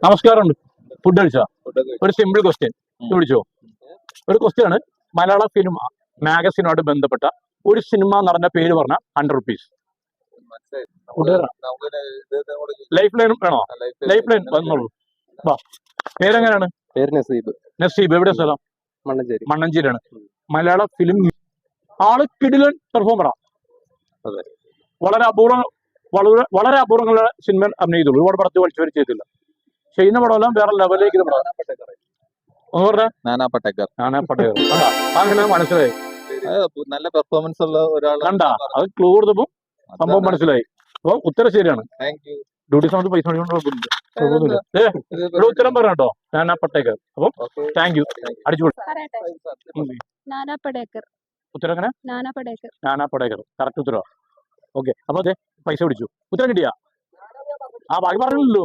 നമസ്കാരം. ഫുഡ് കഴിച്ചോ? ഒരു സിമ്പിൾ ക്വസ്റ്റ്യൻ വിളിച്ചോ. ഒരു ക്വസ്റ്റ്യൻ ആണ്. മലയാള സിനിമ മാഗസിനുമായിട്ട് ബന്ധപ്പെട്ട ഒരു സിനിമ നടന്ന പേര് പറഞ്ഞ 100 റുപ്പീസ്. ലൈഫ് ലൈൻ വേണോ? ലൈഫ് ലൈൻ വന്നോളൂ. വാ. പേരെങ്ങനെയാണ്? പേര് നസീബ്. നസീബ്. എവിടെ സ്ഥലം? മണ്ണഞ്ചേരി. മണ്ണഞ്ചേരിയാണ്. മലയാള ഫിലിം ആള് കിടിലൻ പെർഫോമറാ. അതെ. വളരെ അപൂർവങ്ങളുടെ സിനിമ അഭിനയിച്ചുള്ളൂ. ഒരുപാട് പടത്തിൽ വലിച്ചു ചെയ്തില്ല. ചെയ്യുന്ന പടമെല്ലാം വേറെ ലെവലിലേക്ക് നാനാ പട്ടേക്കർ. അങ്ങനെ മനസ്സിലായി. നല്ല പെർഫോമൻസ് ഉള്ള ഒരാൾ കണ്ടാ അത് ക്ലൂ കൊടുത്തപ്പോ സംഭവം മനസ്സിലായി. അപ്പൊ ഉത്തരം ശരിയാണ്. ഡ്യൂട്ടി സമയത്ത് പൈസ ഇവിടെ ഉത്തരം പറയാം കേട്ടോ. നാനാ പട്ടേക്കർ. അപ്പം താങ്ക് യു. അടിച്ചുപൊളി. ഉത്തരം എങ്ങനെ? നാനാ പടേക്കർ. കറക്റ്റ് ഉത്തരവാ. ഓക്കെ. അപ്പൊ അതെ പൈസ പിടിച്ചു. ഉത്തരം കിട്ടിയാ? ആ ബാക്കി പറഞ്ഞില്ലല്ലോ.